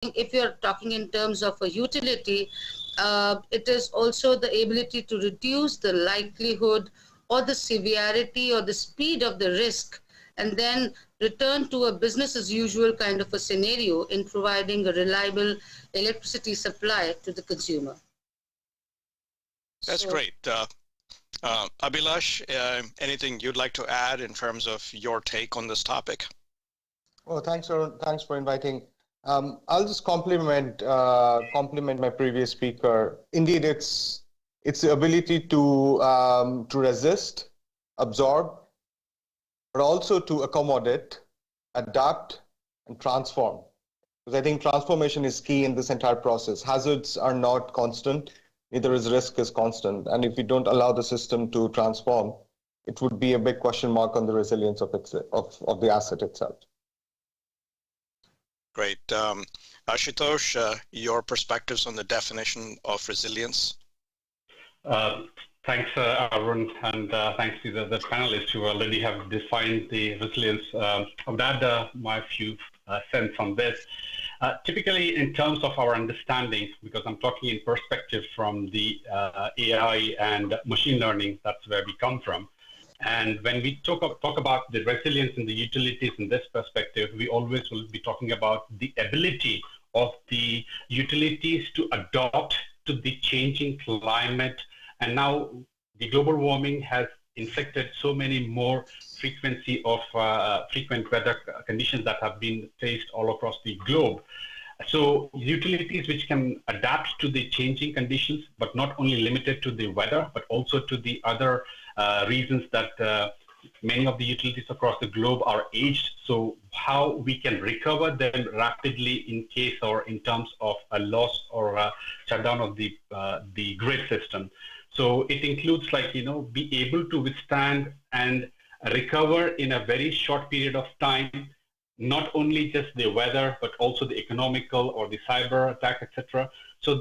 if you're talking in terms of a utility, it is also the ability to reduce the likelihood or the severity or the speed of the risk, and then return to a business as usual kind of a scenario in providing a reliable electricity supply to the consumer. That's great. Abhilash, anything you'd like to add in terms of your take on this topic? Well, thanks, Arun. Thanks for inviting. I'll just compliment my previous speaker. Indeed, it's the ability to resist, absorb, but also to accommodate, adapt, and transform. Because I think transformation is key in this entire process. Hazards are not constant, neither is risk is constant. And if we don't allow the system to transform, it would be a big question mark on the resilience of the asset itself. Great. Ashutosh, your perspectives on the definition of resilience? Thanks, Arun, and thanks to the panelists who already have defined the resilience. I would add my few cents on this. Typically, in terms of our understanding, because I'm talking in perspective from the AI and machine learning, that's where we come from. And when we talk about the resilience in the utilities in this perspective, we always will be talking about the ability of the utilities to adopt to the changing climate. And now the global warming has inflicted so many more frequency of frequent weather conditions that have been faced all across the globe. So utilities which can adapt to the changing conditions, but not only limited to the weather, but also to the other reasons that many of the utilities across the globe are aged. So how we can recover them rapidly in case or in terms of a loss or a shutdown of the grid system. So it includes be able to withstand and recover in a very short period of time, not only just the weather, but also the economical or the cyber attack, etc. So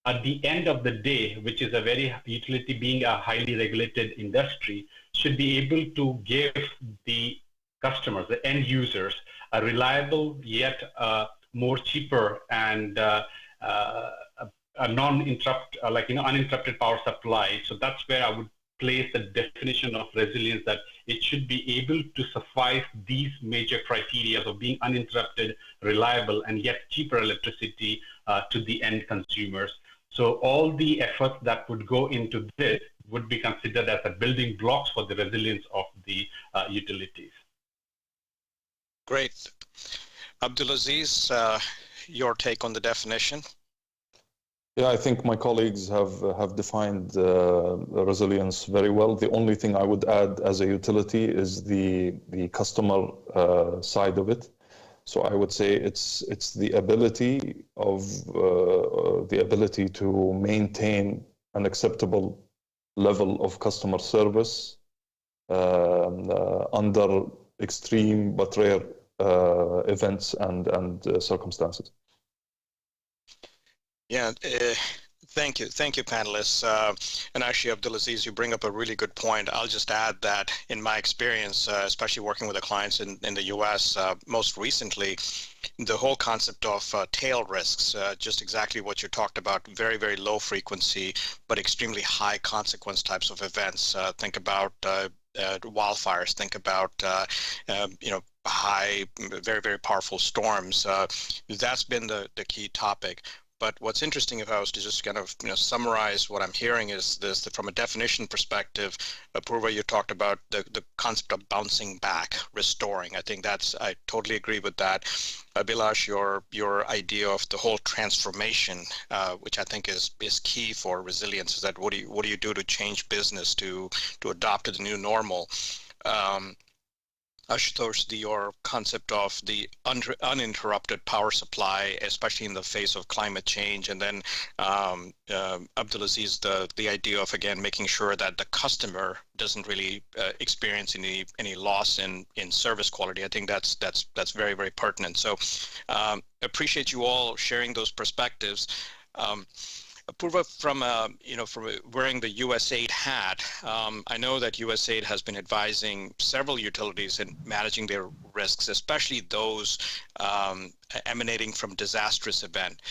at the end of the day, which is a very utility being a highly regulated industry, should be able to give the customers, the end users, a reliable yet more cheaper and a uninterrupted power supply. So that's where I would place the definition of resilience, that it should be able to suffice these major criteria of being uninterrupted, reliable, and yet cheaper electricity to the end consumers. So all the efforts that would go into this would be considered as a building blocks for the resilience of the utilities. Great. Abdul Aziz, your take on the definition? Yeah, I think my colleagues have defined resilience very well. The only thing I would add as a utility is the customer side of it. So I would say it's the ability to maintain an acceptable level of customer service under extreme but rare events and circumstances. Yeah, thank you, panelists. And actually, Abdul Aziz, you bring up a really good point. I'll just add that in my experience, especially working with the clients in the US, most recently, the whole concept of tail risks, just exactly what you talked about, very, very low frequency, but extremely high consequence types of events. Think about wildfires, think about, high, very, very powerful storms. That's been the key topic. But what's interesting, if I was to just kind of summarize what I'm hearing, is this: that from a definition perspective, Apurva, you talked about the concept of bouncing back, restoring. I think I totally agree with that. Abhilash, your idea of the whole transformation, which I think is key for resilience, is that what do you do to change business to adopt to the new normal? Ashutosh, your concept of the uninterrupted power supply, especially in the face of climate change, and then Abdul Aziz, the idea of, again, making sure that the customer doesn't really experience any loss in service quality. I think that's very, very pertinent. So appreciate you all sharing those perspectives. Purva, from wearing the USAID hat, I know that USAID has been advising several utilities in managing their risks, especially those emanating from disastrous event.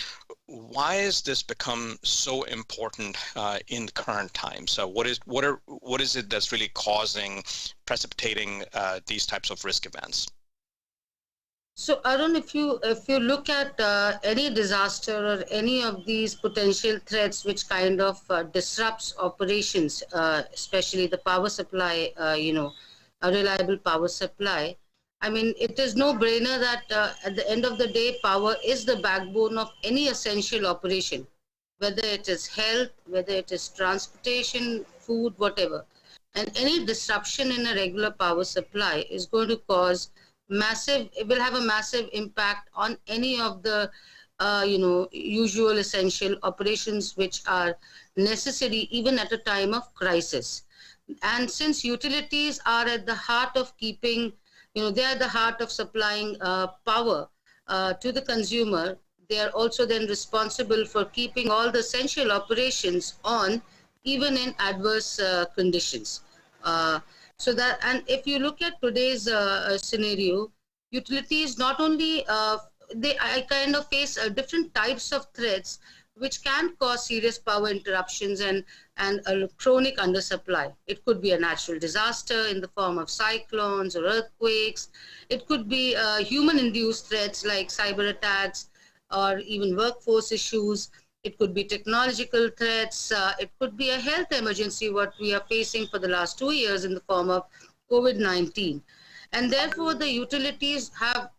Why has this become so important in the current time? So what is it that's really precipitating these types of risk events? So Arun, if you look at any disaster or any of these potential threats which kind of disrupts operations, especially the power supply, a reliable power supply, I mean, it is no brainer that at the end of the day, power is the backbone of any essential operation, whether it is health, whether it is transportation, food, whatever. And any disruption in a regular power supply is going to cause it will have a massive impact on any of the usual essential operations which are necessary even at a time of crisis. And since utilities are at the heart of keeping, they are the heart of supplying power to the consumer, they are also then responsible for keeping all the essential operations on even in adverse conditions. And if you look at today's scenario, utilities not only I kind of face different types of threats which can cause serious power interruptions and a chronic undersupply. It could be a natural disaster in the form of cyclones or earthquakes. It could be human-induced threats like cyber attacks or even workforce issues. It could be technological threats. It could be a health emergency, what we are facing for the last 2 years in the form of COVID-19. And therefore, the utilities have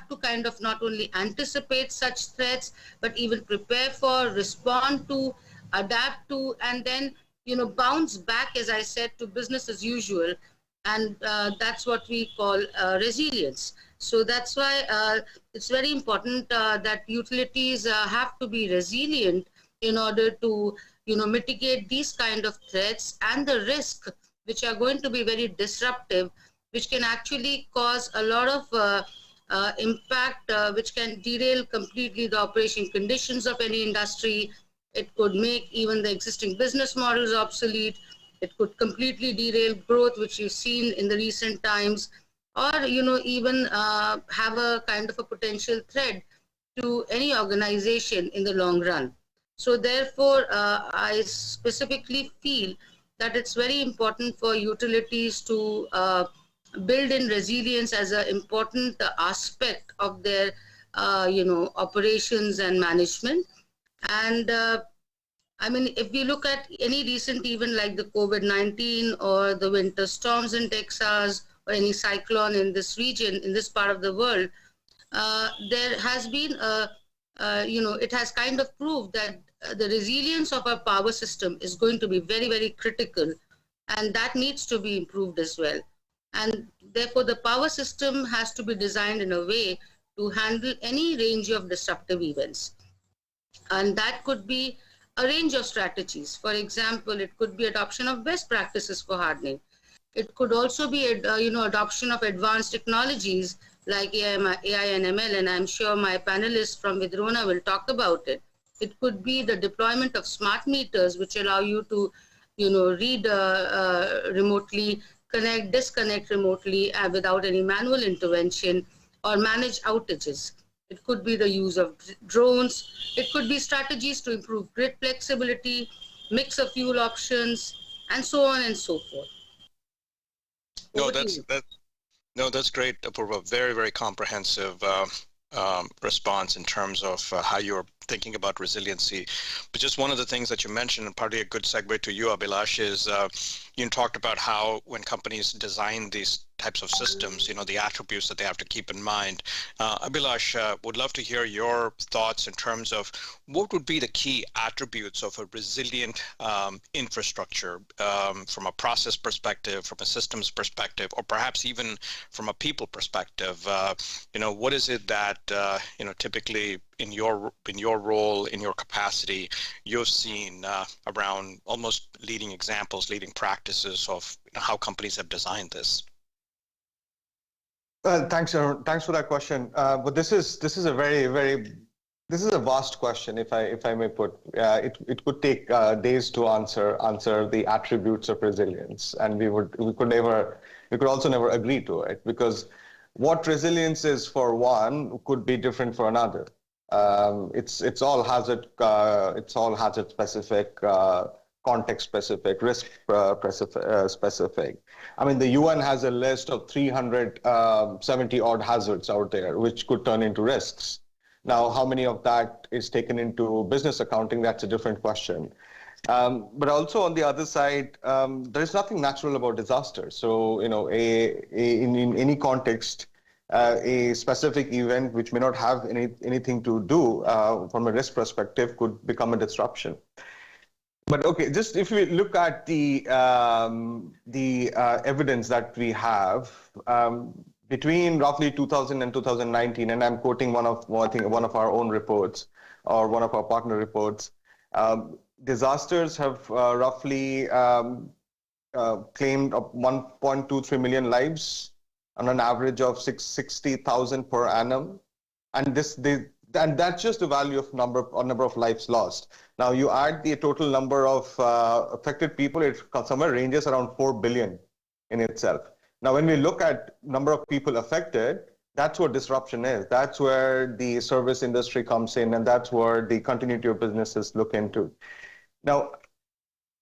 to kind of not only anticipate such threats, but even prepare for, respond to, adapt to, and then, bounce back, as I said, to business as usual. And that's what we call resilience. So that's why it's very important that utilities have to be resilient in order to, mitigate these kind of threats and the risk, which are going to be very disruptive, which can actually cause a lot of impact, which can derail completely the operation conditions of any industry. It could make even the existing business models obsolete. It could completely derail growth, which you've seen in the recent times, or even have a kind of a potential threat to any organization in the long run. So therefore, I specifically feel that it's very important for utilities to build in resilience as an important aspect of their operations and management. And I mean, if we look at any recent event like the COVID-19 or the winter storms in Texas or any cyclone in this region, in this part of the world, there has been it has kind of proved that the resilience of our power system is going to be very, very critical, and that needs to be improved as well. And therefore, the power system has to be designed in a way to handle any range of disruptive events. And that could be a range of strategies. For example, it could be adoption of best practices for hardening. It could also be, adoption of advanced technologies like AI and ML, and I'm sure my panelists from Vidrona will talk about it. It could be the deployment of smart meters, which allow you to, read remotely, connect, disconnect remotely without any manual intervention, or manage outages. It could be the use of drones. It could be strategies to improve grid flexibility, mix of fuel options, and so on and so forth. That's great, Apurva. Very, very comprehensive response in terms of how you're thinking about resiliency. But just one of the things that you mentioned, and probably a good segue to you, Abhilash, is you talked about how when companies design these types of systems, the attributes that they have to keep in mind. Abhilash, would love to hear your thoughts in terms of what would be the key attributes of a resilient infrastructure from a process perspective, from a systems perspective, or perhaps even from a people perspective. What is it that typically in your role, in your capacity, you've seen around almost leading examples, leading practices of how companies have designed this? Thanks, Arun. Thanks for that question. But this is a very, very This is a vast question, if I may put. It could take days to answer the attributes of resilience, and we could also never agree to it, because what resilience is for one could be different for another. It's all hazard specific, context specific, risk specific. I mean, the UN has a list of 370 odd hazards out there, which could turn into risks. Now, how many of that is taken into business accounting? That's a different question. But also on the other side, there is nothing natural about disaster. So, in any context, a specific event which may not have anything to do from a risk perspective could become a disruption. But okay, just if we look at the evidence that we have between roughly 2000 and 2019, and I'm quoting one of our own reports or one of our partner reports, disasters have roughly claimed 1.23 million lives on an average of 60,000 per annum, and that's just the value of number of lives lost. Now you add the total number of affected people, it somewhere ranges around 4 billion in itself. Now, when we look at number of people affected, that's what disruption is. That's where the service industry comes in, and that's where the continuity of businesses look into. Now,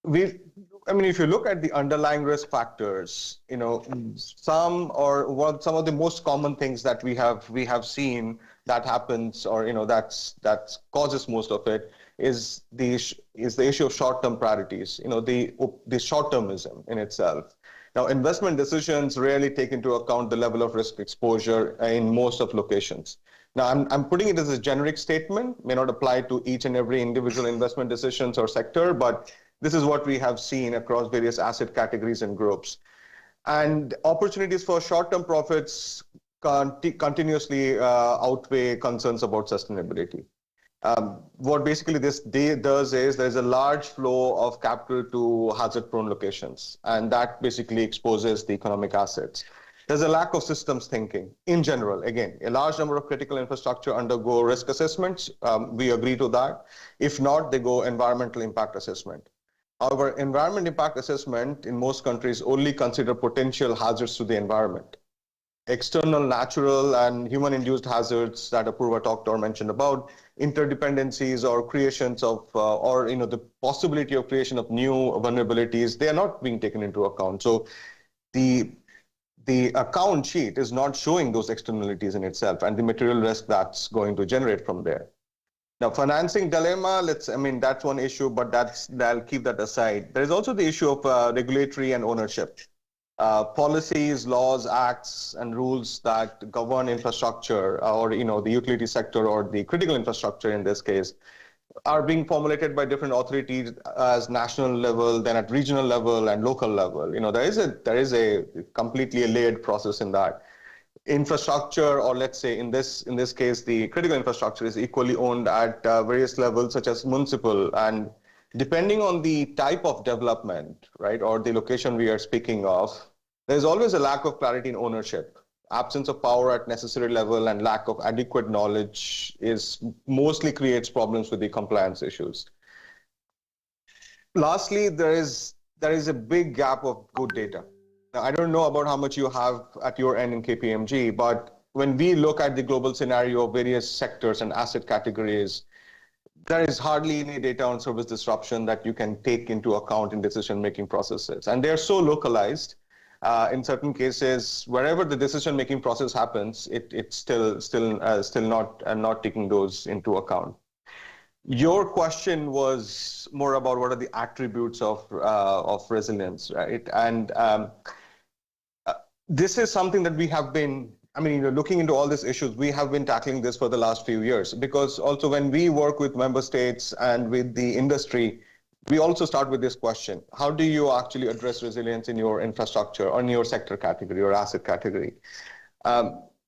if you look at the underlying risk factors, some of the most common things that we have seen that happens, or that causes most of it, is the issue of short-term priorities. The short-termism in itself. Now, investment decisions rarely take into account the level of risk exposure in most of locations. Now, I'm putting it as a generic statement, may not apply to each and every individual investment decisions or sector, but this is what we have seen across various asset categories and groups. And opportunities for short-term profits continuously outweigh concerns about sustainability. What basically this does is there's a large flow of capital to hazard-prone locations, and that basically exposes the economic assets. There's a lack of systems thinking in general. Again, a large number of critical infrastructure undergo risk assessments. We agree to that. If not, they go environmental impact assessment. However, environment impact assessment in most countries only consider potential hazards to the environment. External, natural, and human-induced hazards that Apurva talked or mentioned about, interdependencies or creations of, the possibility of creation of new vulnerabilities, they are not being taken into account. So the account sheet is not showing those externalities in itself and the material risk that's going to generate from there. Now, financing dilemma, that's one issue, but I'll keep that aside. There is also the issue of regulatory and ownership. Policies, laws, acts, and rules that govern infrastructure, or the utility sector or the critical infrastructure in this case, are being formulated by different authorities as national level, then at regional level and local level. There is a completely layered process in that. Infrastructure, or let's say in this case, the critical infrastructure is equally owned at various levels, such as municipal, and depending on the type of development, right, or the location we are speaking of, there's always a lack of clarity in ownership. Absence of power at necessary level and lack of adequate knowledge mostly creates problems with the compliance issues. Lastly, there is a big gap of good data. Now, I don't know about how much you have at your end in KPMG, but when we look at the global scenario of various sectors and asset categories, there is hardly any data on service disruption that you can take into account in decision-making processes. And they're so localized. In certain cases, wherever the decision-making process happens, it's still not taking those into account. Your question was more about what are the attributes of resilience, right? And this is something that we have been, looking into all these issues, we have been tackling this for the last few years, because also when we work with member states and with the industry, we also start with this question: how do you actually address resilience in your infrastructure or in your sector category or asset category?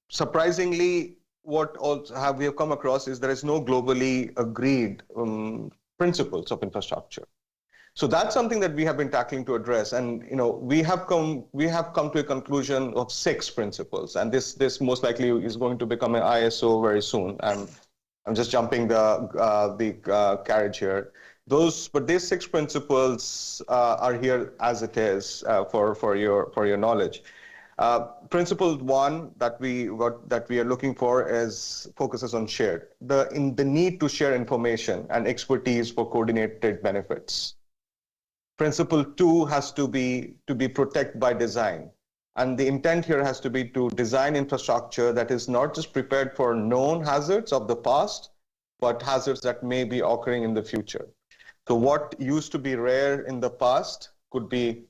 Surprisingly, what we have come across is there is no globally agreed principles of infrastructure. So that's something that we have been tackling to address, and we have come to a conclusion of 6 principles, and this most likely is going to become an ISO very soon. I'm just jumping the carriage here. But these 6 principles are here as it is for your knowledge. Principle 1 that we are looking for is focuses on shared the need to share information and expertise for coordinated benefits. Principle 2 has to be protect by design. And the intent here has to be to design infrastructure that is not just prepared for known hazards of the past, but hazards that may be occurring in the future. So what used to be rare in the past could be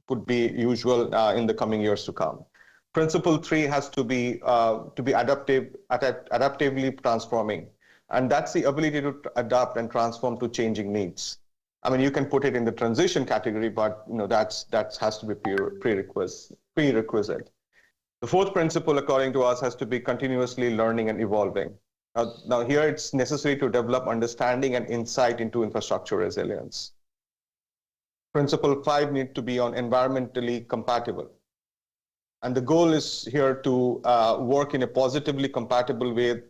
usual in the coming years to come. Principle 3 has to be adaptively transforming. And that's the ability to adapt and transform to changing needs. I mean, you can put it in the transition category, but that has to be prerequisite. The 4th principle, according to us, has to be continuously learning and evolving. Now here it's necessary to develop understanding and insight into infrastructure resilience. Principle 5 needs to be on environmentally compatible. And the goal is here to work in a positively compatible way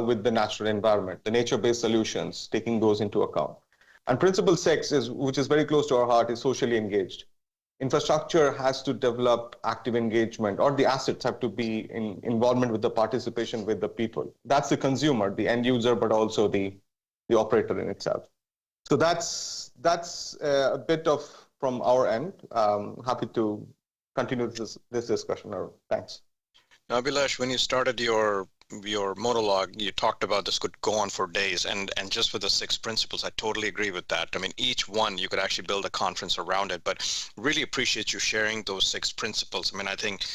with the natural environment, the nature-based solutions, taking those into account. And principle 6, which is very close to our heart, is socially engaged. Infrastructure has to develop active engagement, or the assets have to be in involvement with the participation with the people. That's the consumer, the end user, but also the operator in itself. So that's a bit of from our end. Happy to continue this discussion. Thanks. Now, Abhilash, when you started your monologue, you talked about this could go on for days, and just with the 6 principles, I totally agree with that. I mean, each one you could actually build a conference around it, but really appreciate you sharing those 6 principles. I mean, I think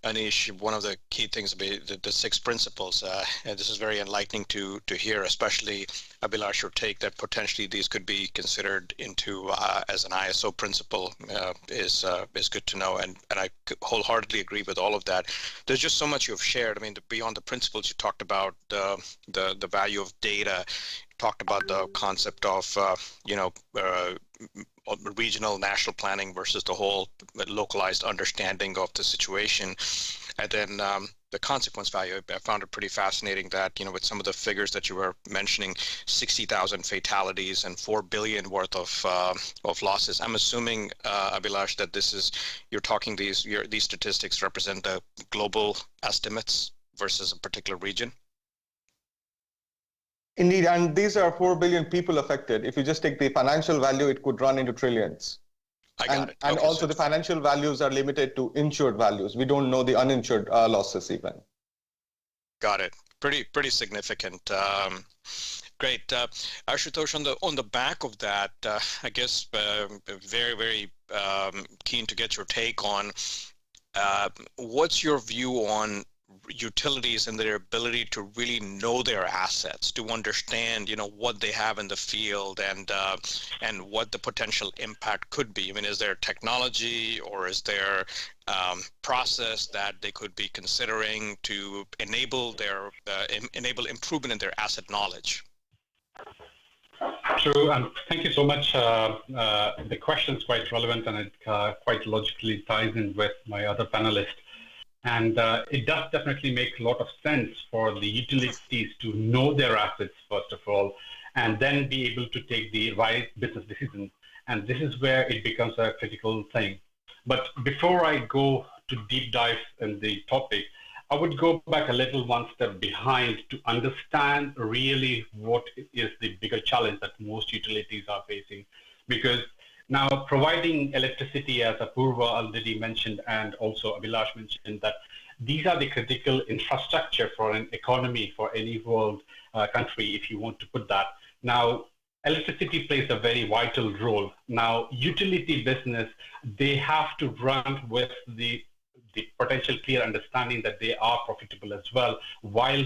Anish, one of the key things about the 6 principles, and this is very enlightening to hear, especially Abhilash, your take that potentially these could be considered into as an ISO principle is good to know, and I wholeheartedly agree with all of that. There's just so much you've shared. I mean, beyond the principles, you talked about the value of data, talked about the concept of regional national planning versus the whole localized understanding of the situation. And then the consequence value, I found it pretty fascinating that, with some of the figures that you were mentioning, 60,000 fatalities and 4 billion worth of losses. I'm assuming, Abhilash, that you're talking these statistics represent the global estimates versus a particular region? Indeed, and these are 4 billion people affected. If you just take the financial value, it could run into trillions. I got it. And also the financial values are limited to insured values. We don't know the uninsured losses even. Got it. Pretty significant. Great. Ashutosh, on the back of that, I guess very, very keen to get your take on what's your view on utilities and their ability to really know their assets, to understand, what they have in the field and what the potential impact could be. I mean, is there technology or is there process that they could be considering to enable improvement in their asset knowledge? True, and thank you so much. The question is quite relevant, and it quite logically ties in with my other panelists. And it does definitely make a lot of sense for the utilities to know their assets, first of all, and then be able to take the right business decisions. And this is where it becomes a critical thing. But before I go to deep dive in the topic, I would go back a little one step behind to understand really what is the bigger challenge that most utilities are facing. Because now, providing electricity, as Apurva already mentioned, and also Abhilash mentioned, that these are the critical infrastructure for an economy, for any world country, if you want to put that. Now, electricity plays a very vital role. Now, utility business, they have to run with the potential clear understanding that they are profitable as well, while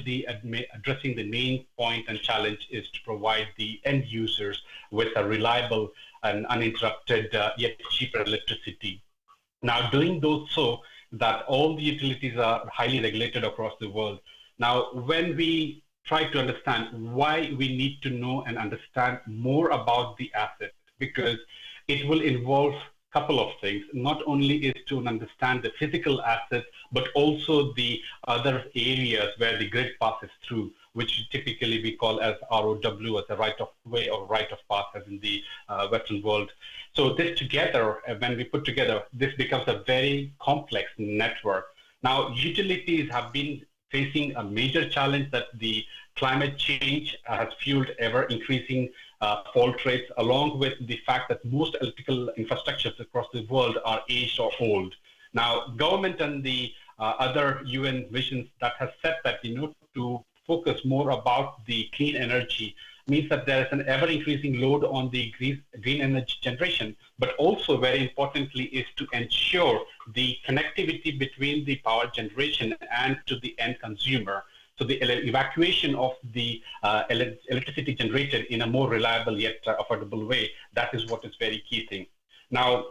addressing the main point and challenge is to provide the end users with a reliable and uninterrupted yet cheaper electricity. Now, doing those so that all the utilities are highly regulated across the world. Now, when we try to understand why we need to know and understand more about the asset, because it will involve a couple of things. Not only is to understand the physical assets, but also the other areas where the grid passes through. which typically we call as ROW, as a right of way or right of path, as in the Western world. So this together, when we put together, this becomes a very complex network. Now, utilities have been facing a major challenge that the climate change has fueled ever increasing fault rates, along with the fact that most electrical infrastructures across the world are aged or old. Now, government and the other UN visions that has set that, to focus more about the clean energy means that there is an ever-increasing load on the green energy generation, but also very importantly is to ensure the connectivity between the power generation and to the end consumer. So the evacuation of the electricity generated in a more reliable yet affordable way, that is what is very key thing. Now,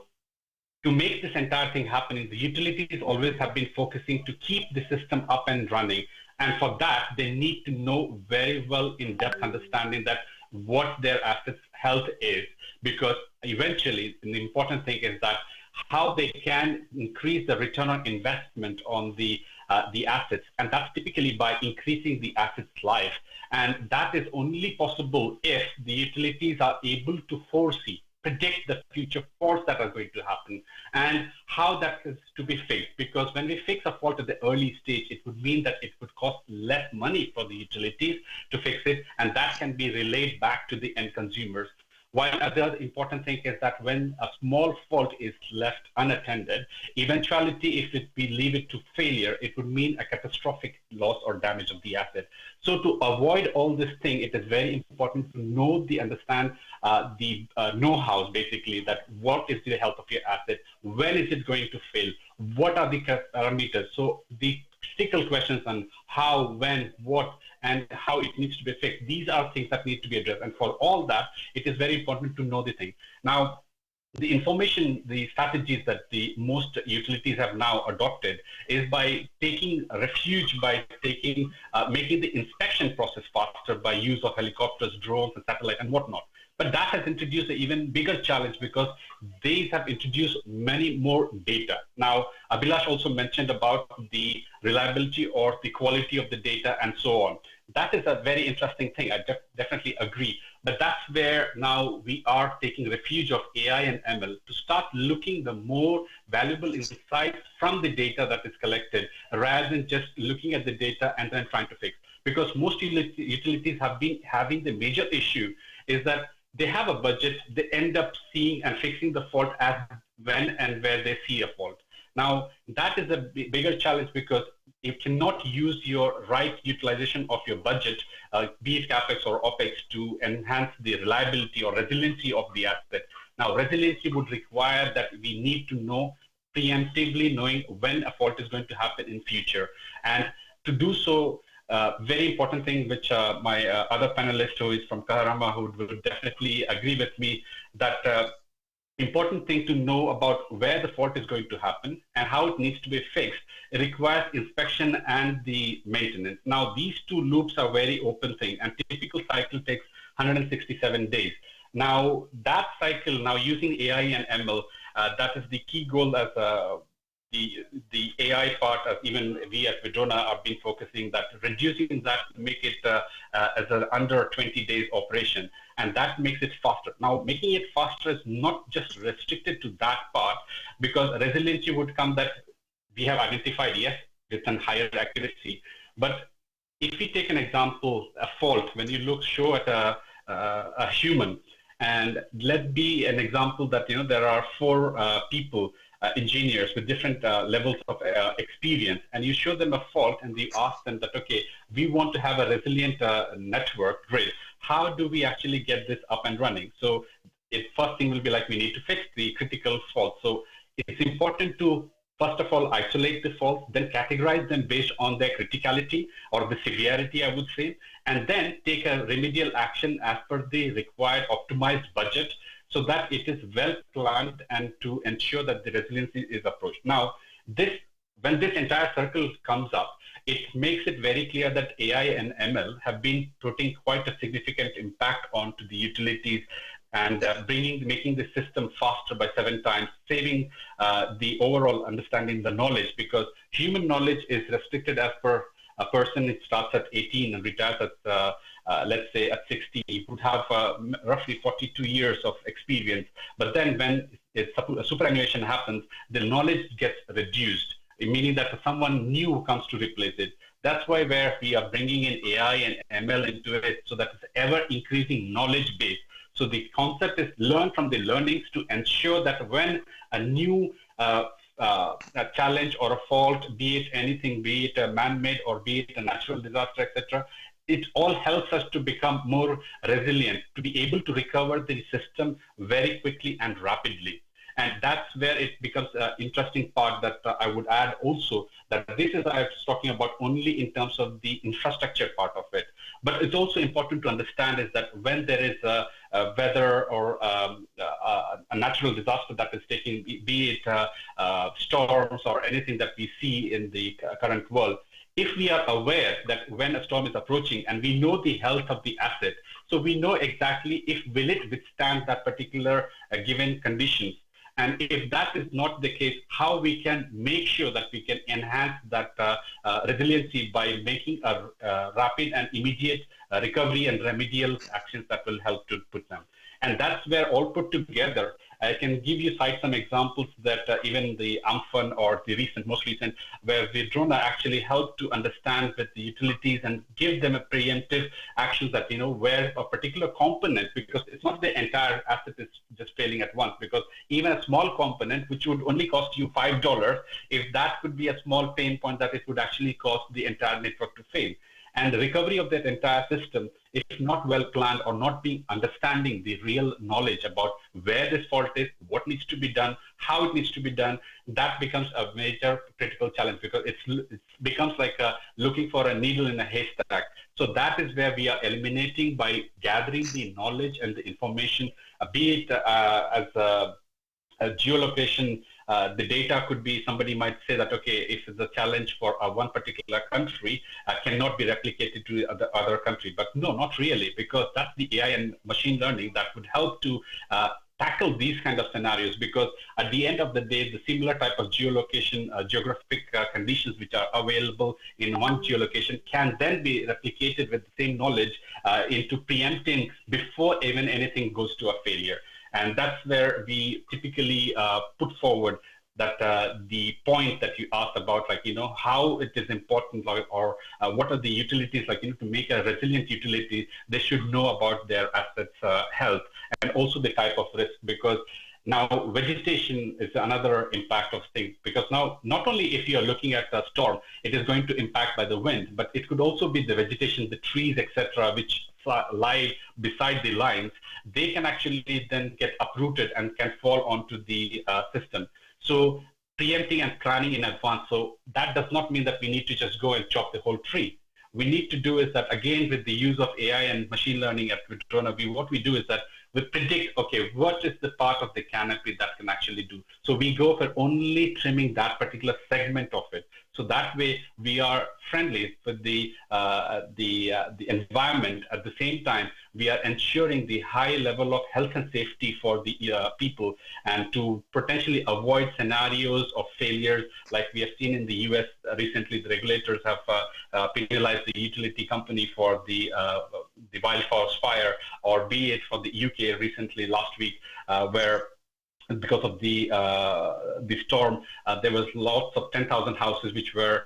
to make this entire thing happen, the utilities always have been focusing to keep the system up and running. And for that, they need to know very well in-depth understanding that what their assets health is, because eventually the important thing is that how they can increase the return on investment on the assets, and that's typically by increasing the asset's life. And that is only possible if the utilities are able to foresee, predict the future faults that are going to happen and how that is to be fixed. Because when we fix a fault at the early stage, it would mean that it would cost less money for the utilities to fix it, and that can be relayed back to the end consumers. While another important thing is that when a small fault is left unattended, eventuality, if we leave it to failure, it would mean a catastrophic loss or damage of the asset. So to avoid all this thing, it is very important to understand the know-how, basically, that what is the health of your asset, when is it going to fail, what are the parameters. So the critical questions on how, when, what, and how it needs to be fixed. These are things that need to be addressed. And for all that, it is very important to know the thing. Now, the information, the strategies that the most utilities have now adopted is by taking refuge, by making the inspection process faster by use of helicopters, drones, and satellite and whatnot. But that has introduced an even bigger challenge because these have introduced many more data. Now, Abhilash also mentioned about the reliability or the quality of the data and so on. That is a very interesting thing. I definitely agree. But that's where now we are taking refuge of AI and ML to start looking the more valuable insights from the data that is collected, rather than just looking at the data and then trying to fix. Because most utilities have been having the major issue is that they have a budget, they end up seeing and fixing the fault as when and where they see a fault. Now, that is a bigger challenge because you cannot use your right utilization of your budget, be it CapEx or OpEx, to enhance the reliability or resiliency of the asset. Now, resiliency would require that we need to know preemptively, knowing when a fault is going to happen in future. And to do so, very important thing, which my other panelist who is from Kahramaa who would definitely agree with me, that important thing to know about where the fault is going to happen and how it needs to be fixed. It requires inspection and the maintenance. Now, these two loops are very open thing, and typical cycle takes 167 days. Now, that cycle, now using AI and ML, that is the key goal as the AI part, as even we at Vidrona are been focusing that, reducing that, make it as an under 20 days operation, and that makes it faster. Now, making it faster is not just restricted to that part, because resiliency would come that we have identified, yes, with a higher accuracy. But if we take an example, a fault, when you show at a human, and let be an example that, there are 4 people, engineers with different levels of experience, and you show them a fault and you ask them that, okay, we want to have a resilient network grid. How do we actually get this up and running? So first thing will be like, we need to fix the critical fault. So it's important to, first of all, isolate the faults, then categorize them based on their criticality or the severity, I would say, and then take a remedial action as per the required optimized budget, so that it is well planned and to ensure that the resiliency is approached. Now, when this entire circle comes up, it makes it very clear that AI and ML have been putting quite a significant impact onto the utilities and making the system faster by 7 times, saving the overall understanding, the knowledge, because human knowledge is restricted as per a person who starts at 18 and retires at, let's say, at 60, would have roughly 42 years of experience. But then when superannuation happens, the knowledge gets reduced, meaning that someone new comes to replace it. That's why where we are bringing in AI and ML into it, so that it's ever increasing knowledge base. So the concept is learn from the learnings to ensure that when a new a challenge or a fault, be it anything, be it a man-made or be it a natural disaster, etc., it all helps us to become more resilient, to be able to recover the system very quickly and rapidly. And that's where it becomes an interesting part that I would add also, that this is, I was talking about only in terms of the infrastructure part of it. But it's also important to understand is that when there is a weather or a natural disaster that is taking, be it storms or anything that we see in the current world, if we are aware that when a storm is approaching and we know the health of the asset, so we know exactly if will it withstand that particular given conditions. And if that is not the case, how we can make sure that we can enhance that resiliency by making a rapid and immediate recovery and remedial actions that will help to put them. And that's where all put together, I can cite some examples that even the Amphan or the most recent, where Vidrona actually helped to understand with the utilities and give them a preemptive actions that, where a particular component, because it's not the entire asset is just failing at once, because even a small component, which would only cost you $5, if that could be a small pain point, that it would actually cause the entire network to fail. And the recovery of that entire system, if not well planned or not being understanding the real knowledge about where this fault is, what needs to be done, how it needs to be done, that becomes a major critical challenge, because it becomes like looking for a needle in a haystack. So that is where we are eliminating by gathering the knowledge and the information, be it as a geolocation. The data could be, somebody might say that, okay, if it's a challenge for one particular country, cannot be replicated to the other country. But no, not really, because that's the AI and machine learning that would help to tackle these kind of scenarios, because at the end of the day, the similar type of geolocation, geographic conditions which are available in one geolocation can then be replicated with the same knowledge into preempting before even anything goes to a failure. And that's where we typically put forward that the point that you asked about, like, how it is important, or what are the utilities, like, to make a resilient utility, they should know about their assets' health and also the type of risk, because now vegetation is another impact of things, because now not only if you are looking at a storm, it is going to impact by the wind, but it could also be the vegetation, the trees, etc., which lie beside the lines. They can actually then get uprooted and can fall onto the system. So preempting and planning in advance. So that does not mean that we need to just go and chop the whole tree. We need to do is that, again, with the use of AI and machine learning at Vidrona, what we do is that we predict, okay, what is the part of the canopy that can actually do. So we go for only trimming that particular segment of it. So that way we are friendly with the environment. At the same time, we are ensuring the high level of health and safety for the people, and to potentially avoid scenarios of failures like we have seen in the US recently. The regulators have penalized the utility company for the wildfire fire, or be it for the UK recently last week, where because of the storm, there was lots of 10,000 houses which were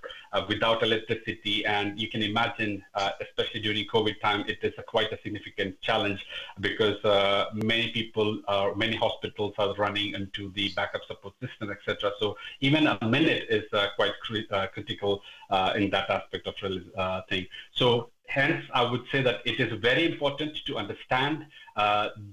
without electricity, and you can imagine, especially during COVID time, it is quite a significant challenge, because many people, many hospitals are running into the backup support system, etc. So even a minute is quite critical in that aspect of thing. So hence, I would say that it is very important to understand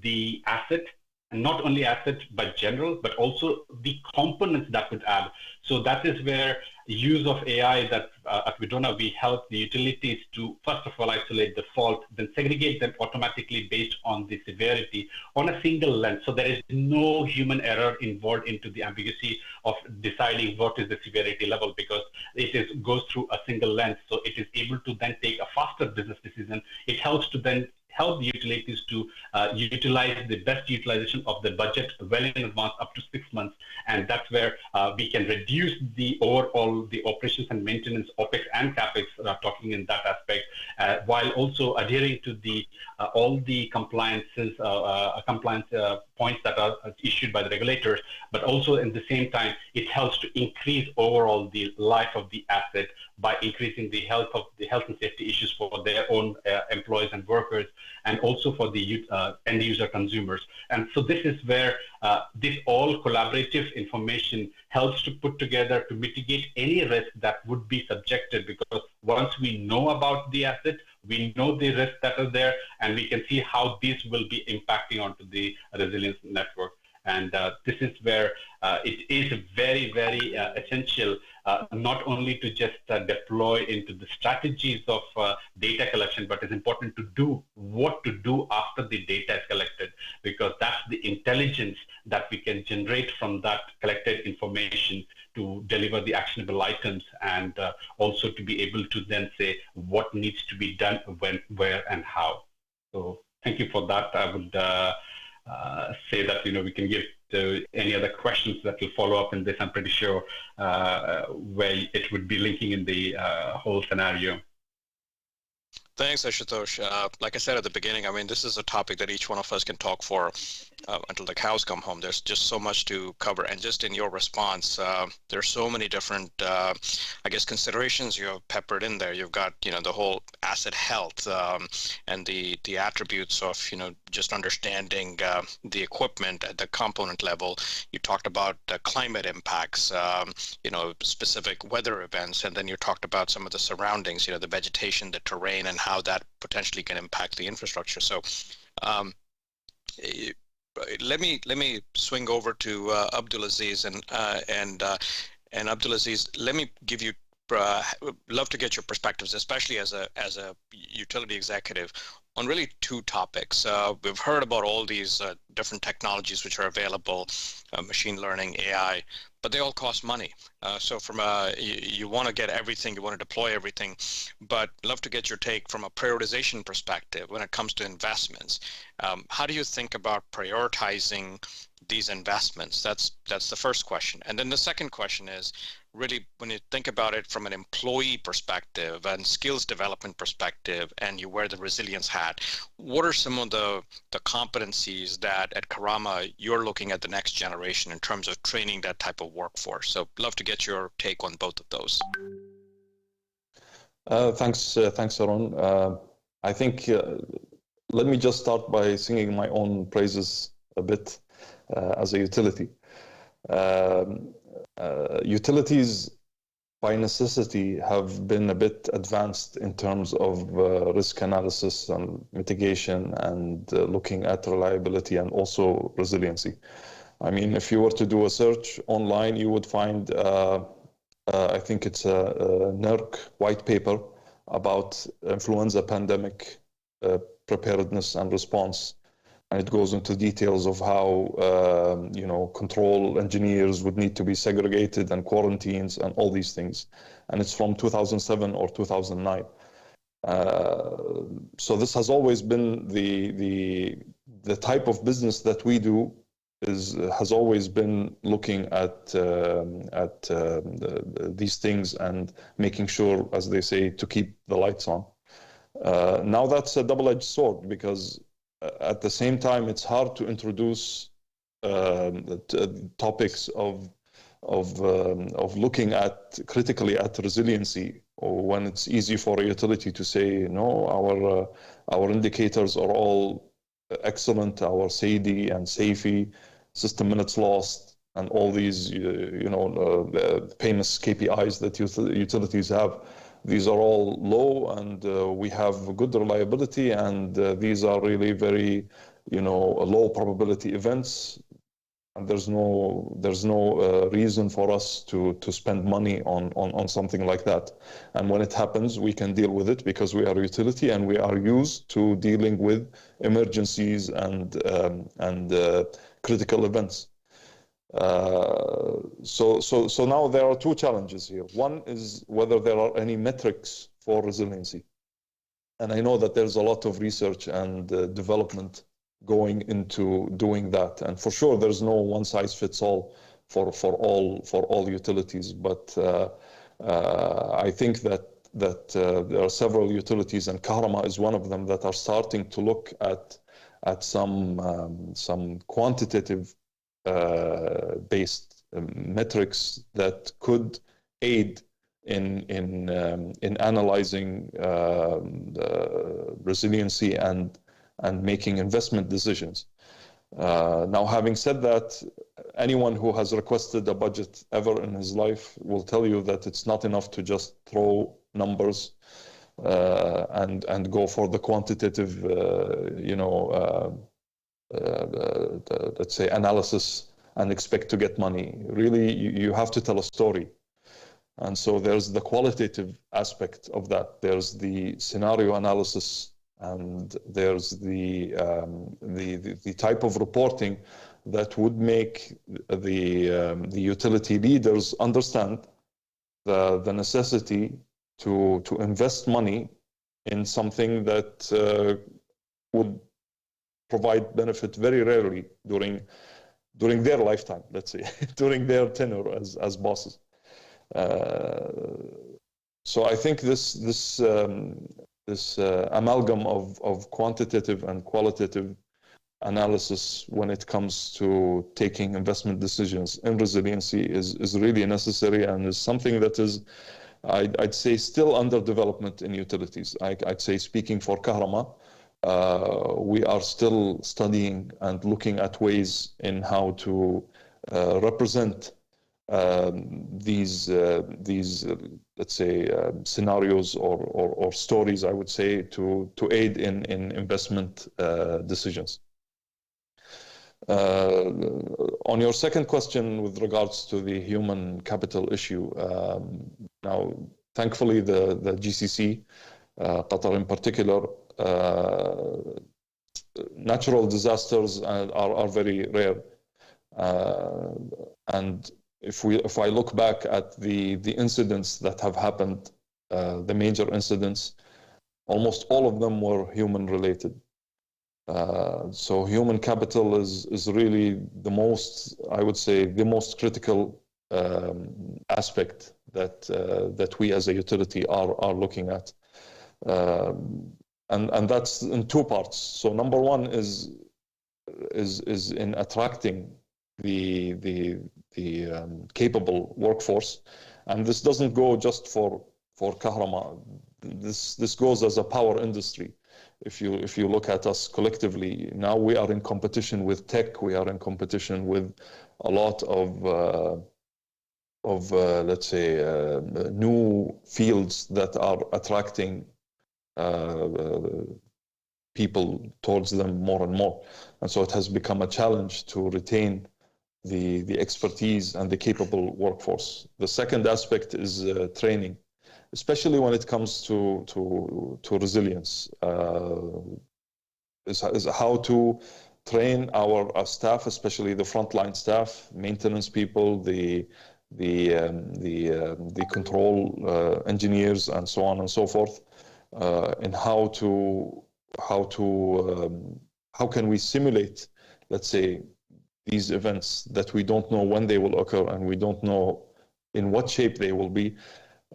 the asset, and not only assets by general, but also the components that would add. So that is where use of AI that at Vidrona, we help the utilities to, first of all, isolate the fault, then segregate them automatically based on the severity on a single lens. So there is no human error involved into the ambiguity of deciding what is the severity level, because it goes through a single lens. So it is able to then take a faster business decision. It helps to then help the utilities to utilize the best utilization of the budget well in advance, up to 6 months. And that's where we can reduce the overall the operations and maintenance OPEX and CAPEX, talking in that aspect, while also adhering to the all the compliance points that are issued by the regulators. But also in the same time, it helps to increase overall the life of the asset by increasing the health and safety issues for their own employees and workers, and also for the end user consumers. And so this is where this all collaborative information helps to put together to mitigate any risk that would be subjected, because once we know about the asset, we know the risks that are there, and we can see how these will be impacting onto the resilience network. And this is where it is very, very essential, not only to just deploy into the strategies of data collection, but it's important to do what to do after the data is collected, because that's the intelligence that we can generate from that collected information to deliver the actionable items, and also to be able to then say what needs to be done, when, where, and how. So thank you for that. I would say that we can give any other questions that will follow up in this. I'm pretty sure where it would be linking in the whole scenario. Thanks, Ashutosh. Like I said at the beginning, I mean, this is a topic that each one of us can talk for until the cows come home. There's just so much to cover. And just in your response, there's so many different, I guess, considerations you have peppered in there. You've got, the whole asset health and the attributes of, just understanding the equipment at the component level. You talked about climate impacts, specific weather events, and then you talked about some of the surroundings, the vegetation, the terrain, and how that potentially can impact the infrastructure. So let me swing over to Abdul Aziz, and Abdul Aziz, let me give you love to get your perspectives, especially as a utility executive, on really two topics. We've heard about all these different technologies which are available, machine learning, AI, but they all cost money. So from you want to get everything, you want to deploy everything, but love to get your take from a prioritization perspective when it comes to investments. How do you think about prioritizing these investments? That's the first question. And then the second question is, really, when you think about it from an employee perspective and skills development perspective, and you wear the resilience hat, what are some of the competencies that at Karama you're looking at the next generation in terms of training that type of workforce? So love to get your take on both of those. Thanks, Arun. I think let me just start by singing my own praises a bit as a utility. Utilities by necessity have been a bit advanced in terms of risk analysis and mitigation and looking at reliability and also resiliency. I mean, if you were to do a search online, you would find, I think it's a NERC white paper about influenza pandemic preparedness and response. And it goes into details of how, control engineers would need to be segregated and quarantines and all these things. And it's from 2007 or 2009. So this has always been the type of business that we do has always been looking at these things and making sure, as they say, to keep the lights on. Now that's a double-edged sword, because at the same time, it's hard to introduce topics of looking at critically at resiliency, or when it's easy for a utility to say, no, our indicators are all excellent, our SAIDI and SAFE, system minutes lost, and all these famous KPIs that utilities have. These are all low, and we have good reliability, and these are really very, low probability events. And there's no reason for us to spend money on something like that. And when it happens, we can deal with it because we are a utility and we are used to dealing with emergencies and critical events. So now there are two challenges here. One is whether there are any metrics for resiliency. And I know that there's a lot of research and development going into doing that. And for sure, there's no one size fits all for all utilities. But I think that there are several utilities, and Kahrama is one of them, that are starting to look at some quantitative based metrics that could aid in analyzing resiliency and making investment decisions. Now, having said that, anyone who has requested a budget ever in his life will tell you that it's not enough to just throw numbers and go for the quantitative, let's say, analysis and expect to get money. Really, you have to tell a story. And so there's the qualitative aspect of that. There's the scenario analysis, and there's the type of reporting that would make the utility leaders understand the necessity to invest money in something that would provide benefit very rarely during their lifetime, let's say, during their tenure as bosses. So I think this amalgam of quantitative and qualitative analysis when it comes to taking investment decisions in resiliency is really necessary, and is something that is, I'd say, still under development in utilities. I'd say, speaking for Kahrama, we are still studying and looking at ways in how to represent these let's say scenarios or stories, I would say, to aid in investment decisions. On your second question with regards to the human capital issue, now thankfully the GCC, Qatar in particular, natural disasters are very rare, and if I look back at the incidents that have happened, the major incidents, almost all of them were human related. So human capital is really the most, I would say, the most critical aspect that we as a utility are looking at, and that's in two parts. So number one is in attracting the capable workforce, and this doesn't go just for Kahrama. This goes as a power industry. If you look at us collectively, now we are in competition with tech. We are in competition with a lot of let's say new fields that are attracting people towards them more and more, and so it has become a challenge to retain the expertise and the capable workforce. The second aspect is training, especially when it comes to resilience, is how to train our staff, especially the frontline staff, maintenance people, the control engineers, and so on and so forth, and how can we simulate, let's say, these events that we don't know when they will occur and we don't know in what shape they will be,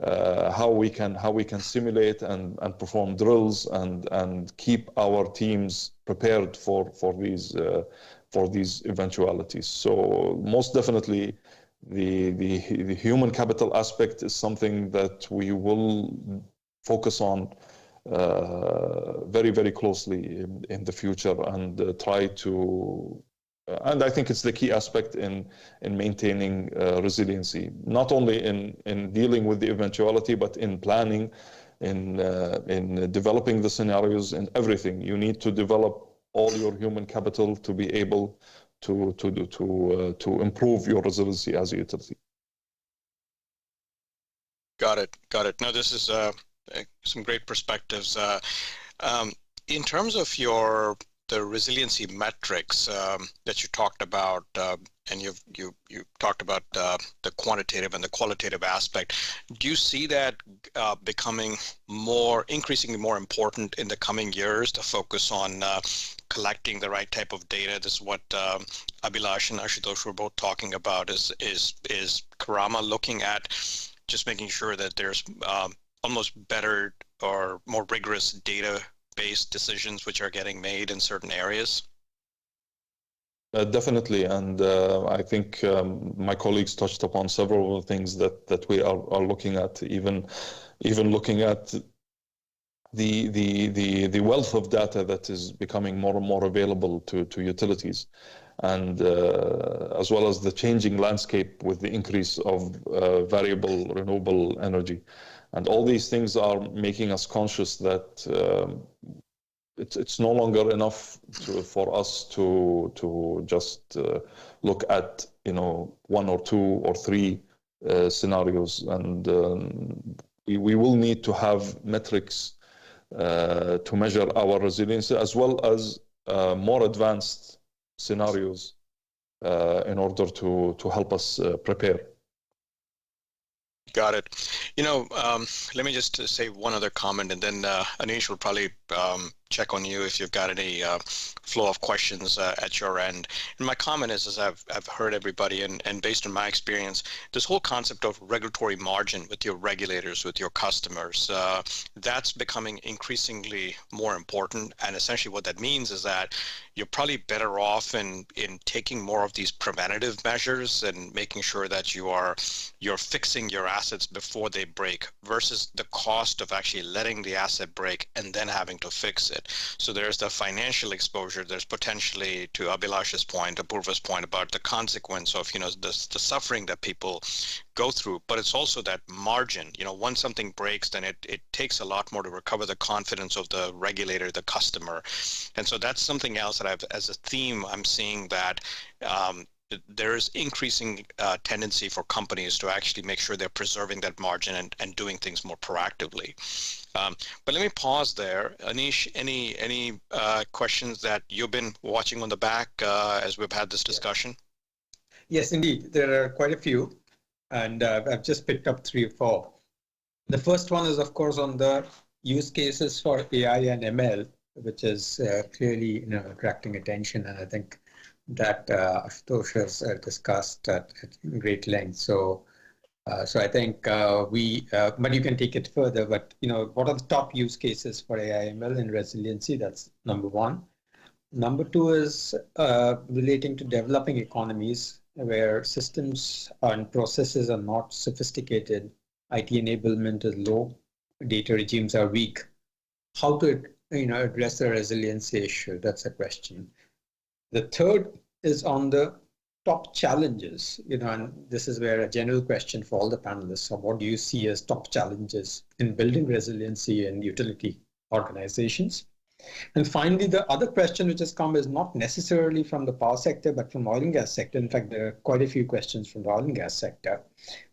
how we can simulate and perform drills and keep our teams prepared for these eventualities. So most definitely the human capital aspect is something that we will focus on very, very closely in the future, and try to, and I think it's the key aspect in maintaining resiliency, not only in dealing with the eventuality, but in planning, in developing the scenarios and everything. You need to develop all your human capital to be able to improve your resiliency as a utility. Got it. No, this is some great perspectives. In terms of the resiliency metrics that you talked about, and you talked about the quantitative and the qualitative aspect. Do you see that becoming increasingly more important in the coming years, to focus on collecting the right type of data? This is what Abhilash and Ashutosh were both talking about. Is Karama looking at just making sure that there's almost better or more rigorous data-based decisions which are getting made in certain areas? Definitely, and I think my colleagues touched upon several things that we are looking at, even looking at the wealth of data that is becoming more and more available to utilities, and as well as the changing landscape with the increase of variable renewable energy. And all these things are making us conscious that it's no longer enough for us to just look at one or two or three scenarios, and we will need to have metrics to measure our resilience, as well as more advanced scenarios in order to help us prepare. Got it. Let me just say one other comment, and then Anish will probably check on you if you've got any flow of questions at your end. And my comment is, as I've heard everybody, and based on my experience, this whole concept of regulatory margin with your regulators, with your customers, that's becoming increasingly more important. And essentially what that means is that you're probably better off in taking more of these preventative measures and making sure that you're fixing your assets before they break, versus the cost of actually letting the asset break and then having to fix it. So there's the financial exposure. There's potentially, to Abhilash's point, Apurva's point, about the consequence of the suffering that people go through. But it's also that margin. Once something breaks, then it takes a lot more to recover the confidence of the regulator, the customer. And so that's something else that as a theme, I'm seeing that there is increasing tendency for companies to actually make sure they're preserving that margin and doing things more proactively. But let me pause there. Anish, any questions that you've been watching on the back as we've had this discussion? Yes, indeed. There are quite a few, and I've just picked up 3 or 4. The first one is, of course, on the use cases for AI and ML, which is clearly attracting attention, and I think that Ashutosh has discussed at great length. So I think but you can take it further. But what are the top use cases for AI ML and resiliency? That's number 1. Number 2 is relating to developing economies where systems and processes are not sophisticated, IT enablement is low, data regimes are weak. How to address the resiliency issue? That's a question. The third is on the top challenges, and this is where a general question for all the panelists. So what do you see as top challenges in building resiliency in utility organizations? And finally, the other question which has come is not necessarily from the power sector, but from oil and gas sector. In fact, there are quite a few questions from the oil and gas sector.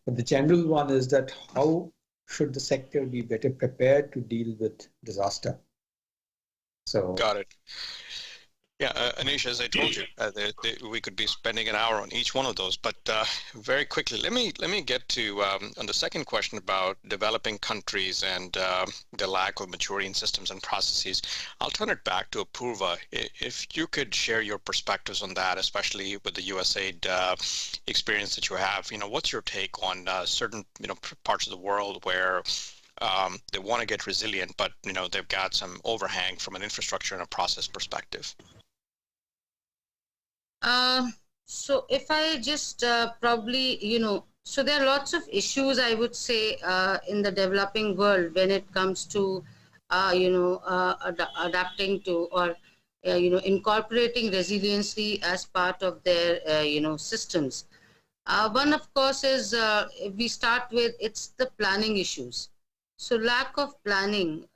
But the general one is that how should the sector be better prepared to deal with disaster? So got it. Yeah, Anish, as I told you, we could be spending an hour on each one of those. But very quickly, let me get to on the second question about developing countries and the lack of maturity in systems and processes. I'll turn it back to Apurva. If you could share your perspectives on that, especially with the USAID experience that you have. What's your take on certain parts of the world where they want to get resilient, but they've got some overhang from an infrastructure and a process perspective? So if I just probably, so there are lots of issues, I would say, in the developing world when it comes to, adapting to or, incorporating resiliency as part of their, systems. One, of course, is if we start with, it's the planning issues. So lack of planning,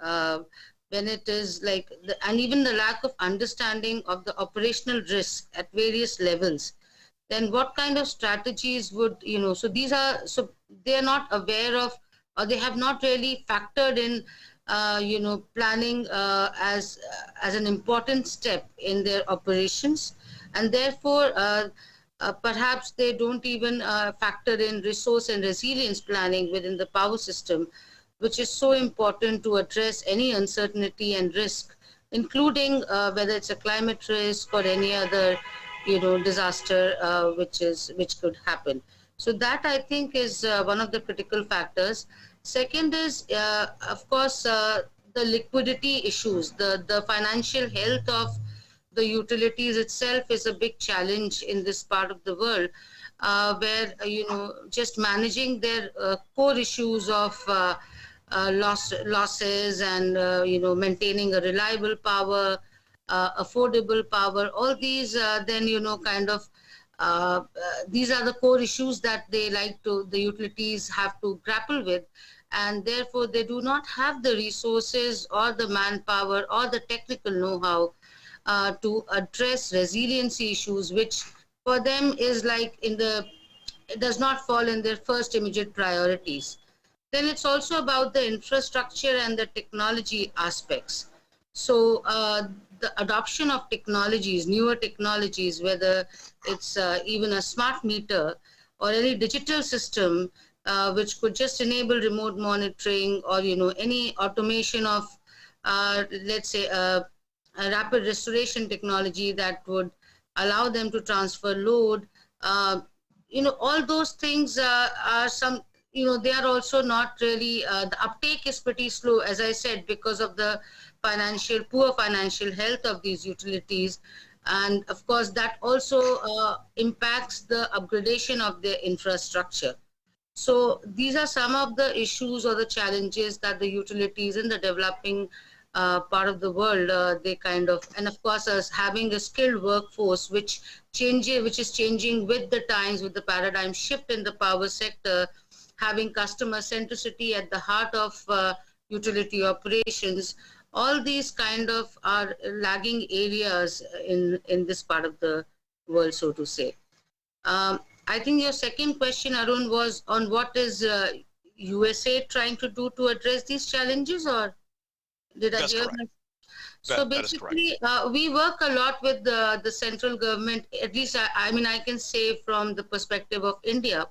when it is like, and even the lack of understanding of the operational risk at various levels, then what kind of strategies would, so they are not aware of, or they have not really factored in, planning as an important step in their operations. And therefore, perhaps they don't even factor in resource and resilience planning within the power system, which is so important to address any uncertainty and risk, including whether it's a climate risk or any other, disaster which could happen. So that, I think, is one of the critical factors. Second is, of course, the liquidity issues, the financial health of the utilities itself is a big challenge in this part of the world, where just managing their core issues of losses and maintaining a reliable power, affordable power, all these then kind of these are the core issues that the utilities have to grapple with, and therefore they do not have the resources or the manpower or the technical know-how to address resiliency issues, which for them is it does not fall in their first immediate priorities. Then it's also about the infrastructure and the technology aspects. So the adoption of technologies, newer technologies, whether it's even a smart meter or any digital system, which could just enable remote monitoring or any automation of, let's say, a rapid restoration technology that would allow them to transfer load. All those things are some, they are also not really, the uptake is pretty slow, as I said, because of the poor financial health of these utilities. And of course, that also impacts the upgradation of their infrastructure. So these are some of the issues or the challenges that the utilities in the developing part of the world, they kind of, and of course, as having a skilled workforce, which is changing with the times, with the paradigm shift in the power sector, having customer centricity at the heart of utility operations. All these kind of are lagging areas in this part of the world, so to say. I think your second question, Arun, was on what is USAID trying to do to address these challenges, or did I hear that? So basically, we work a lot with the central government, at least I mean, I can say from the perspective of India.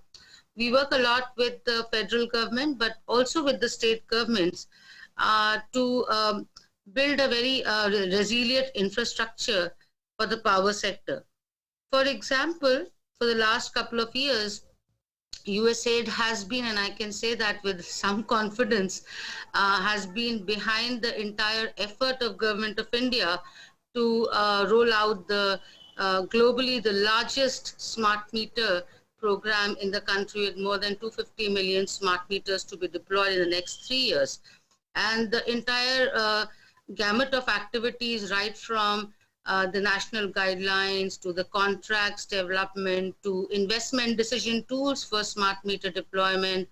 We work a lot with the federal government, but also with the state governments to build a very resilient infrastructure for the power sector. For example, for the last couple of years, USAID has been, and I can say that with some confidence, has been behind the entire effort of Government of India to roll out the globally the largest smart meter program in the country, with more than 250 million smart meters to be deployed in the next 3 years. And the entire gamut of activities, right from the national guidelines to the contracts development to investment decision tools for smart meter deployment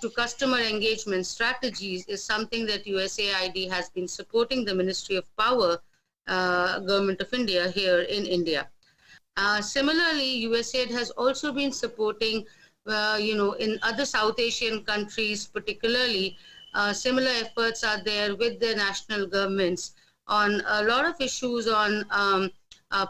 to customer engagement strategies, is something that USAID has been supporting the Ministry of Power, Government of India here in India. Similarly, USAID has also been supporting, in other South Asian countries particularly, similar efforts are there with the national governments on a lot of issues on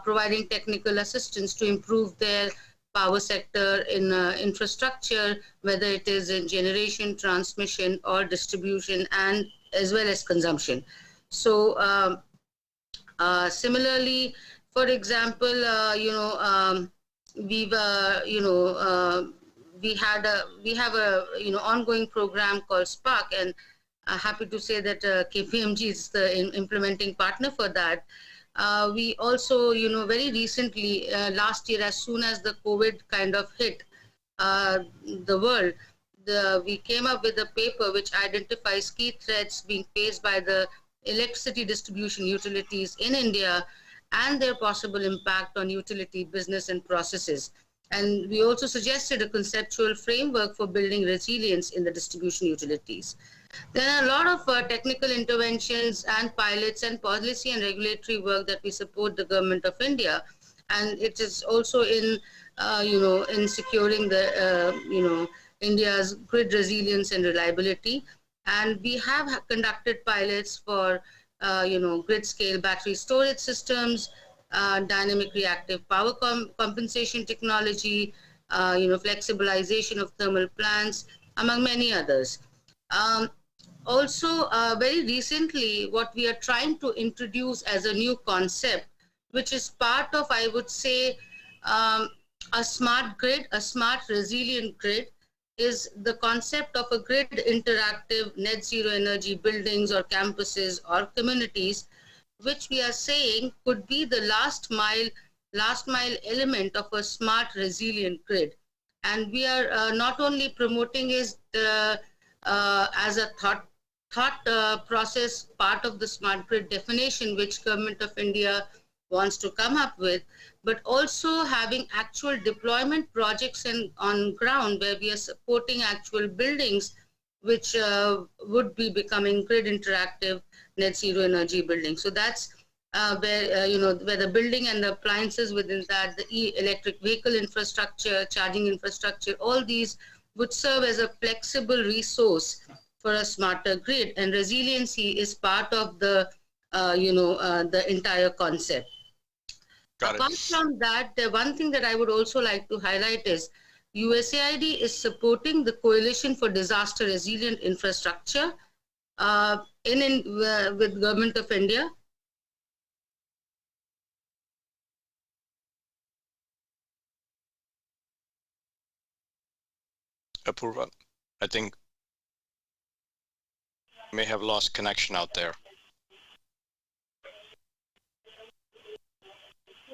providing technical assistance to improve their power sector in infrastructure, whether it is in generation, transmission, or distribution, and as well as consumption. So similarly, for example, we have a ongoing program called Spark, and happy to say that KPMG is the implementing partner for that. We also, very recently, last year, as soon as the COVID kind of hit the world, we came up with a paper which identifies key threats being faced by the electricity distribution utilities in India and their possible impact on utility business and processes. And we also suggested a conceptual framework for building resilience in the distribution utilities. There are a lot of technical interventions and pilots and policy and regulatory work that we support the Government of India, and it is also in, in securing the, India's grid resilience and reliability. And we have conducted pilots for, grid scale battery storage systems, dynamic reactive power compensation technology, flexibilization of thermal plants, among many others. Also, very recently, what we are trying to introduce as a new concept, which is part of, I would say, a smart grid, a smart resilient grid, is the concept of a grid interactive net zero energy buildings or campuses or communities, which we are saying could be the last mile element of a smart resilient grid. And we are not only promoting is as a thought process part of the smart grid definition which Government of India wants to come up with, but also having actual deployment projects on ground where we are supporting actual buildings which would be becoming grid interactive net zero energy buildings. So that's where the building and the appliances within that, the electric vehicle infrastructure, charging infrastructure, all these would serve as a flexible resource for a smarter grid, and resiliency is part of the the entire concept. Apart from that, the one thing that I would also like to highlight is USAID is supporting the Coalition for Disaster Resilient Infrastructure with Government of India. Apurva, I think may have lost connection out there.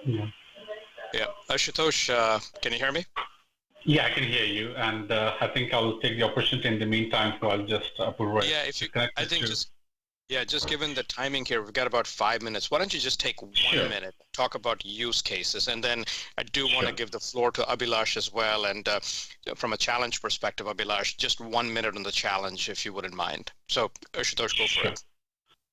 Yeah. Ashutosh, can you hear me? Yeah, I can hear you, and I think I'll take the opportunity in the meantime. So I'll just Apurva. Yeah, if you, I think just given the timing here, we've got about 5 minutes. Why don't you just take 1 minute, talk about use cases, and then I do want to give the floor to Abhilash as well. And from a challenge perspective, Abhilash, just 1 minute on the challenge, if you wouldn't mind. So Ashutosh, go for it.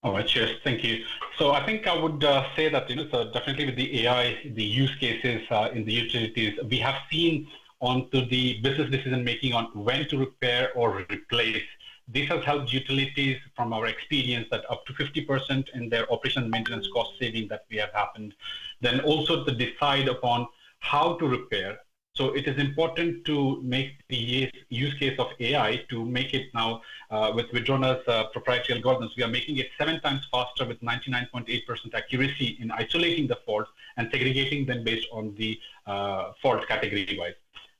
All right, cheers. Thank you. So I think I would say that, so definitely with the AI, the use cases in the utilities, we have seen onto the business decision making on when to repair or replace. This has helped utilities from our experience that up to 50% in their operation and maintenance cost saving that we have happened. Then also to decide upon how to repair. So it is important to make the use case of AI to make it now with Vidrona's proprietary algorithms. We are making it 7 times faster with 99.8% accuracy in isolating the faults and segregating them based on the fault category wise.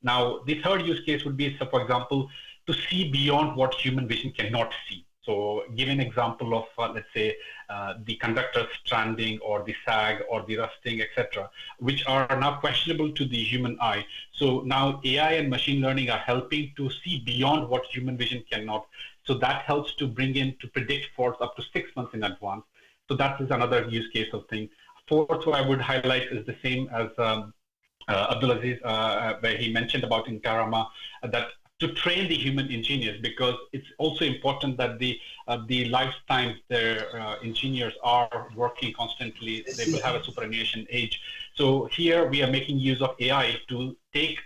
Now, the third use case would be, so for example, to see beyond what human vision cannot see. So give an example of, let's say, the conductor stranding or the sag or the rusting, etc., which are now questionable to the human eye. So now AI and machine learning are helping to see beyond what human vision cannot. So that helps to bring in, to predict faults up to 6 months in advance. So that is another use case of thing. Fourth, what I would highlight is the same as Abdul Aziz, where he mentioned about in Karama, that to train the human engineers, because it's also important that the lifetime their engineers are working constantly. They will have a superannuation age. So here we are making use of AI to take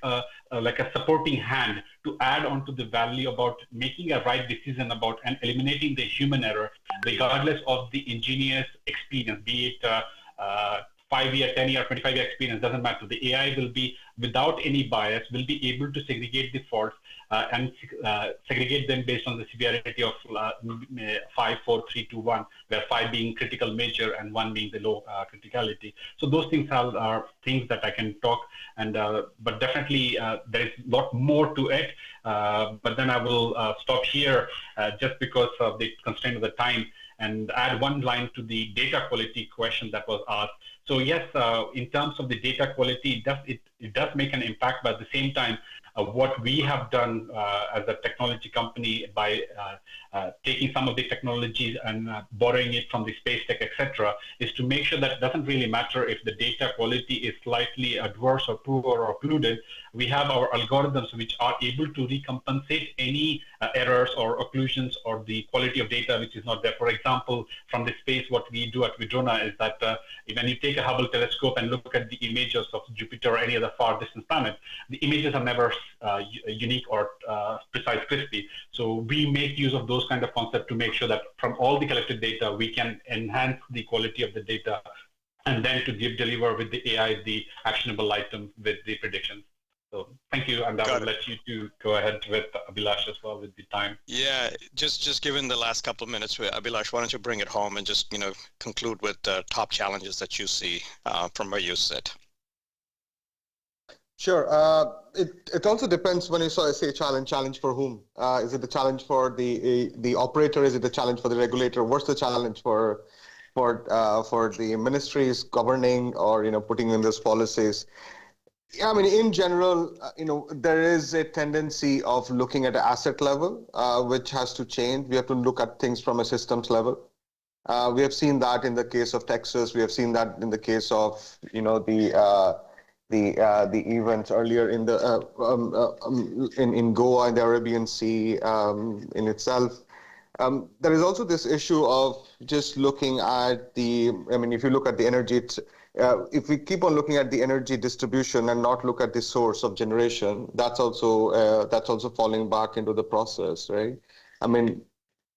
like a supporting hand to add on to the value about making a right decision about and eliminating the human error, regardless of the engineer's experience, be it 5-year, 10-year, 25-year experience, doesn't matter. The AI will be, without any bias, will be able to segregate the faults and segregate them based on the severity of 5, 4, 3, 2, 1, where 5 being critical major and 1 being the low criticality. So those things are things that I can talk, and but definitely there is a lot more to it. But then I will stop here just because of the constraint of the time, and add one line to the data quality question that was asked. So yes, in terms of the data quality, it does make an impact, but at the same time, what we have done as a technology company by taking some of the technologies and borrowing it from the space tech, etc., is to make sure that it doesn't really matter if the data quality is slightly adverse or poor or occluded. We have our algorithms which are able to recompensate any errors or occlusions or the quality of data which is not there. For example, from the space, what we do at Vidrona is that when you take a Hubble telescope and look at the images of Jupiter or any other far distant planet, the images are never unique or precise, crispy. So we make use of those kind of concepts to make sure that from all the collected data, we can enhance the quality of the data and then to deliver with the AI the actionable items with the predictions. So thank you, and I will let you two go ahead with Abhilash as well with the time. Yeah, just given the last couple of minutes, Abhilash, why don't you bring it home and just conclude with the top challenges that you see from where you sit. Sure. It also depends when you say challenge for whom? Is it the challenge for the operator? Is it the challenge for the regulator? What's the challenge for the ministries governing or putting in those policies? Yeah, I mean, in general, there is a tendency of looking at the asset level, which has to change. We have to look at things from a systems level. We have seen that in the case of Texas. We have seen that in the case of the events earlier in the in Goa and the Arabian Sea in itself. There is also this issue of just looking at if you look at the energy, if we keep on looking at the energy distribution and not look at the source of generation, that's also falling back into the process, right? I mean,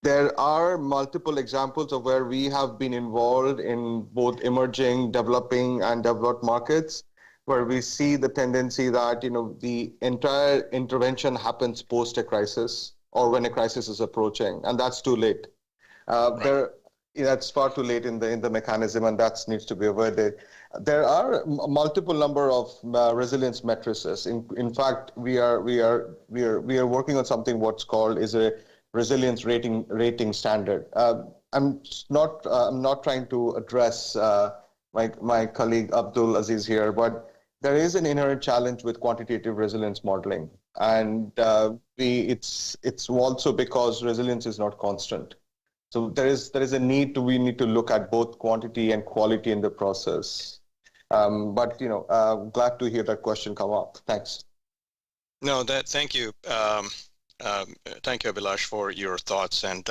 there are multiple examples of where we have been involved in both emerging, developing, and developed markets, where we see the tendency that the entire intervention happens post a crisis or when a crisis is approaching, and that's too late. That's far too late in the mechanism, and that needs to be avoided. There are multiple number of resilience matrices. In fact, we are working on something what's called is a resilience rating standard. I'm not trying to address my colleague Abdul Aziz here, but there is an inherent challenge with quantitative resilience modeling, and it's also because resilience is not constant. So there is a need we need to look at both quantity and quality in the process. But glad to hear that question come up. Thanks. No, thank you. Thank you, Abhilash, for your thoughts. And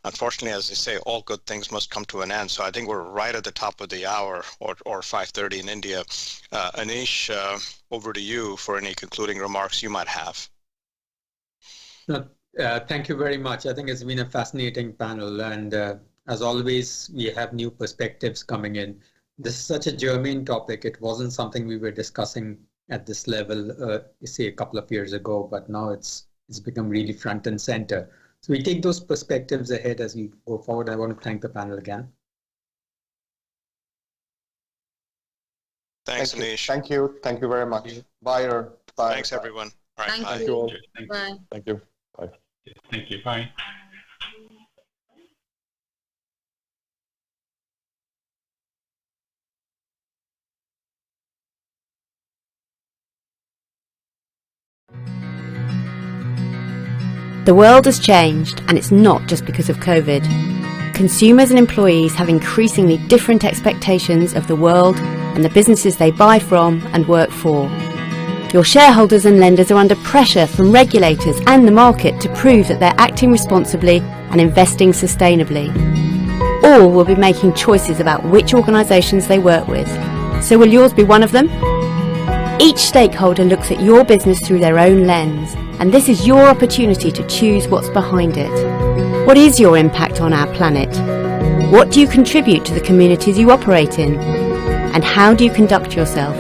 unfortunately, as they say, all good things must come to an end. So I think we're right at the top of the hour, or 5:30 in India. Anish, over to you for any concluding remarks you might have. Thank you very much. I think it's been a fascinating panel, and as always, we have new perspectives coming in. This is such a germane topic. It wasn't something we were discussing at this level, say a couple of years ago, but now it's become really front and center. So we take those perspectives ahead as we go forward. I want to thank the panel again. Thanks, Anish. Thank you. Thank you very much. Bye. Bye. Thanks, everyone. All right, Thank bye. you. all. Bye. Thank you. Bye. Thank you. Bye. The world has changed, and it's not just because of COVID. Consumers and employees have increasingly different expectations of the world and the businesses they buy from and work for. Your shareholders and lenders are under pressure from regulators and the market to prove that they're acting responsibly and investing sustainably. All will be making choices about which organisations they work with. So will yours be one of them? Each stakeholder looks at your business through their own lens, and this is your opportunity to choose what's behind it. What is your impact on our planet? What do you contribute to the communities you operate in? And how do you conduct yourself?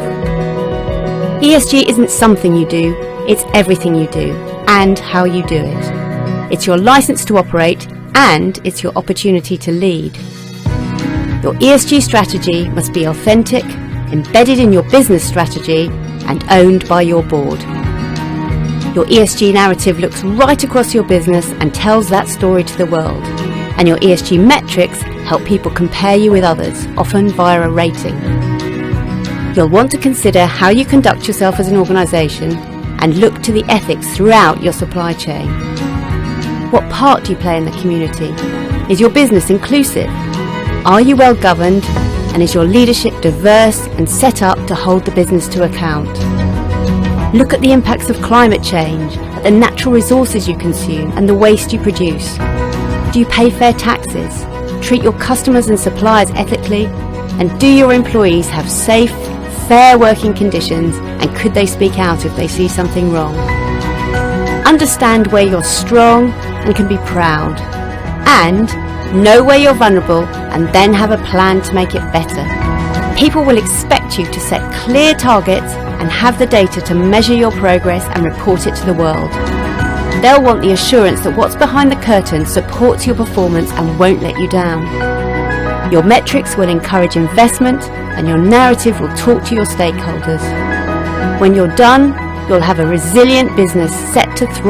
ESG isn't something you do, it's everything you do, and how you do it. It's your license to operate, and it's your opportunity to lead. Your ESG strategy must be authentic, embedded in your business strategy, and owned by your board. Your ESG narrative looks right across your business and tells that story to the world. And your ESG metrics help people compare you with others, often via a rating. You'll want to consider how you conduct yourself as an organisation and look to the ethics throughout your supply chain. What part do you play in the community? Is your business inclusive? Are you well governed? And is your leadership diverse and set up to hold the business to account? Look at the impacts of climate change, at the natural resources you consume and the waste you produce. Do you pay fair taxes? Treat your customers and suppliers ethically? And do your employees have safe, fair working conditions, and could they speak out if they see something wrong? Understand where you're strong and can be proud. And know where you're vulnerable and then have a plan to make it better. People will expect you to set clear targets and have the data to measure your progress and report it to the world. They'll want the assurance that what's behind the curtain supports your performance and won't let you down. Your metrics will encourage investment and your narrative will talk to your stakeholders. When you're done, you'll have a resilient business set to thrive.